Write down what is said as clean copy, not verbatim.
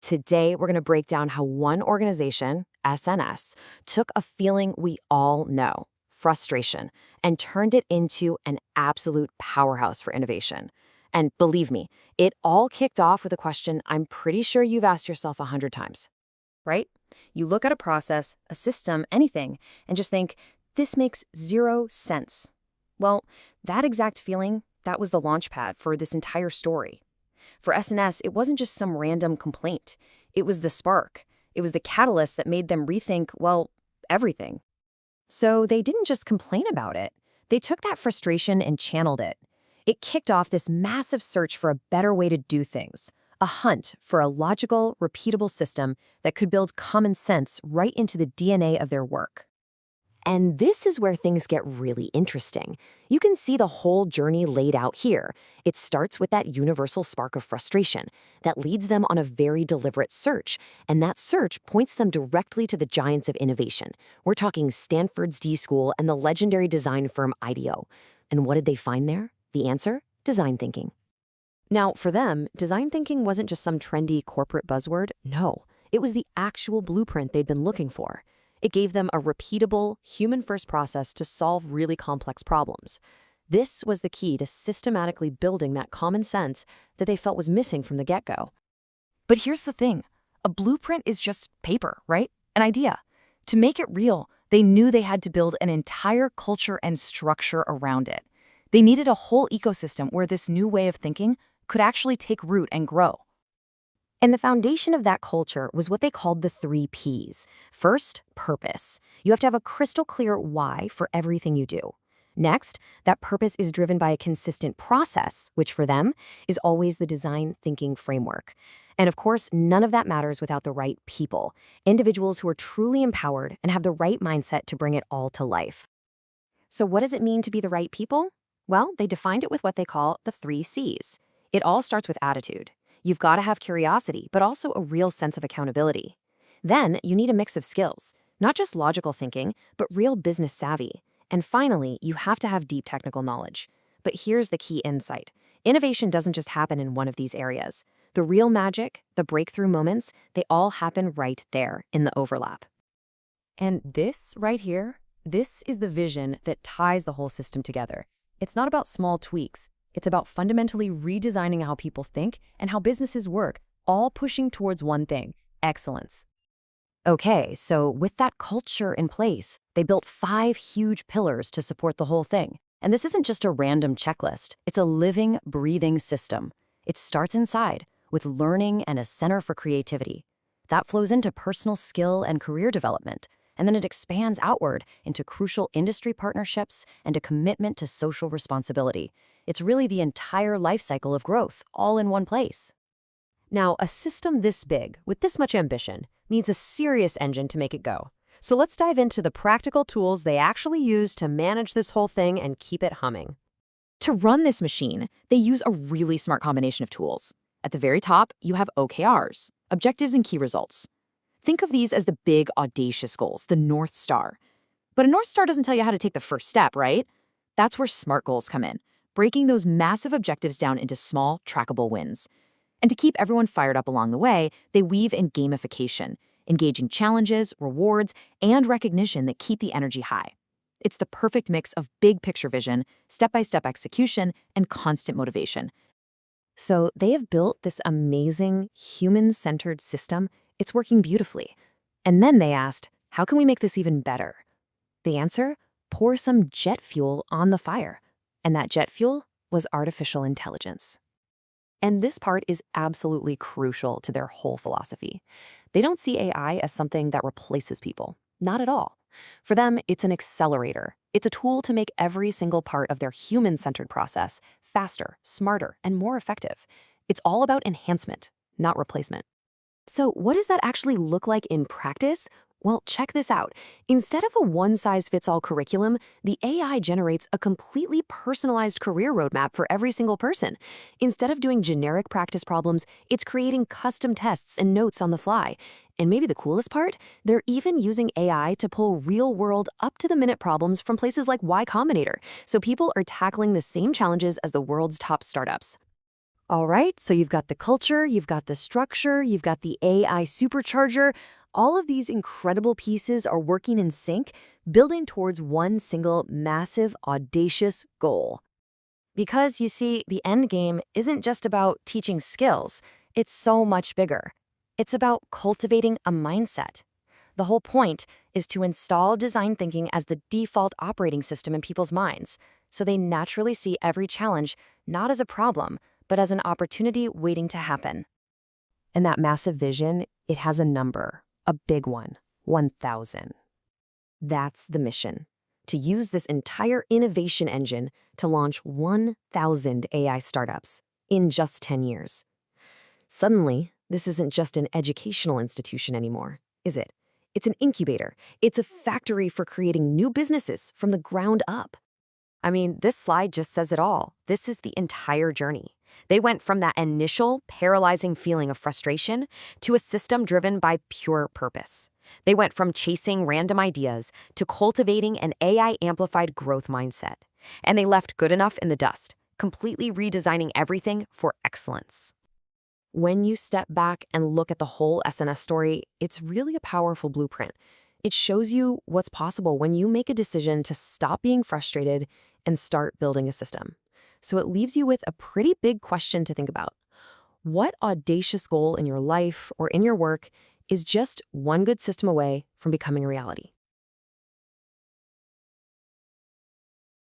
Today, we're going to break down how one organization, SNS, took a feeling we all know, frustration, and turned it into an absolute powerhouse for innovation. And believe me, it all kicked off with a question I'm pretty sure you've asked yourself 100 times. Right? You look at a process, a system, anything, and just think, this makes zero sense. Well, that exact feeling, that was the launchpad for this entire story. For SNS, it wasn't just some random complaint. It was the spark. It was the catalyst that made them rethink, well, everything. So they didn't just complain about it. They took that frustration and channeled it. It kicked off this massive search for a better way to do things, a hunt for a logical, repeatable system that could build common sense right into the DNA of their work. And this is where things get really interesting. You can see the whole journey laid out here. It starts with that universal spark of frustration that leads them on a very deliberate search, and that search points them directly to the giants of innovation. We're talking Stanford's D School and the legendary design firm IDEO. And what did they find there? The answer? Design thinking. Now, for them, design thinking wasn't just some trendy corporate buzzword. No, it was the actual blueprint they'd been looking for. It gave them a repeatable, human-first process to solve really complex problems. This was the key to systematically building that common sense that they felt was missing from the get-go. But here's the thing. A blueprint is just paper, right? An idea. To make it real, they knew they had to build an entire culture and structure around it. They needed a whole ecosystem where this new way of thinking could actually take root and grow. And the foundation of that culture was what they called the 3 Ps. First, purpose. You have to have a crystal clear why for everything you do. Next, that purpose is driven by a consistent process, which for them is always the design thinking framework. And of course, none of that matters without the right people, individuals who are truly empowered and have the right mindset to bring it all to life. So what does it mean to be the right people? Well, they defined it with what they call the 3 Cs. It all starts with attitude. You've got to have curiosity, but also a real sense of accountability. Then you need a mix of skills, not just logical thinking, but real business savvy. And finally, you have to have deep technical knowledge. But here's the key insight. Innovation doesn't just happen in one of these areas. The real magic, the breakthrough moments, they all happen right there in the overlap. And this right here, this is the vision that ties the whole system together. It's not about small tweaks. It's about fundamentally redesigning how people think and how businesses work, all pushing towards one thing: excellence. Okay, so with that culture in place, they built 5 huge pillars to support the whole thing. And this isn't just a random checklist. It's a living, breathing system. It starts inside, with learning and a center for creativity. That flows into personal skill and career development. And then it expands outward into crucial industry partnerships and a commitment to social responsibility. It's really the entire life cycle of growth, all in one place. Now, a system this big, with this much ambition, needs a serious engine to make it go. So let's dive into the practical tools they actually use to manage this whole thing and keep it humming. To run this machine, they use a really smart combination of tools. At the very top, you have OKRs, objectives and key results. Think of these as the big, audacious goals, the North Star. But a North Star doesn't tell you how to take the first step, right? That's where SMART goals come in, breaking those massive objectives down into small, trackable wins. And to keep everyone fired up along the way, they weave in gamification, engaging challenges, rewards, and recognition that keep the energy high. It's the perfect mix of big picture vision, step-by-step execution, and constant motivation. So they have built this amazing, human-centered system. It's working beautifully. And then they asked, how can we make this even better? The answer? Pour some jet fuel on the fire. And that jet fuel was artificial intelligence. And this part is absolutely crucial to their whole philosophy. They don't see AI as something that replaces people. Not at all. For them, it's an accelerator. It's a tool to make every single part of their human-centered process faster, smarter, and more effective. It's all about enhancement, not replacement. So what does that actually look like in practice? Well, check this out. Instead of a one-size-fits-all curriculum, the AI generates a completely personalized career roadmap for every single person. Instead of doing generic practice problems, it's creating custom tests and notes on the fly. And maybe the coolest part? They're even using AI to pull real-world, up-to-the-minute problems from places like Y Combinator, so people are tackling the same challenges as the world's top startups. All right, so you've got the culture, you've got the structure, you've got the AI supercharger. All of these incredible pieces are working in sync, building towards one single massive, audacious goal. Because you see, the end game isn't just about teaching skills, it's so much bigger. It's about cultivating a mindset. The whole point is to install design thinking as the default operating system in people's minds, so they naturally see every challenge not as a problem, but as an opportunity waiting to happen. And that massive vision, it has a number, a big one, 1,000. That's the mission, to use this entire innovation engine to launch 1,000 AI startups in just 10 years. Suddenly, this isn't just an educational institution anymore, is it? It's an incubator. It's a factory for creating new businesses from the ground up. I mean, this slide just says it all. This is the entire journey. They went from that initial paralyzing feeling of frustration to a system driven by pure purpose. They went from chasing random ideas to cultivating an AI-amplified growth mindset. And they left good enough in the dust, completely redesigning everything for excellence. When you step back and look at the whole SNS story, it's really a powerful blueprint. It shows you what's possible when you make a decision to stop being frustrated and start building a system. So it leaves you with a pretty big question to think about. What audacious goal in your life or in your work is just one good system away from becoming a reality?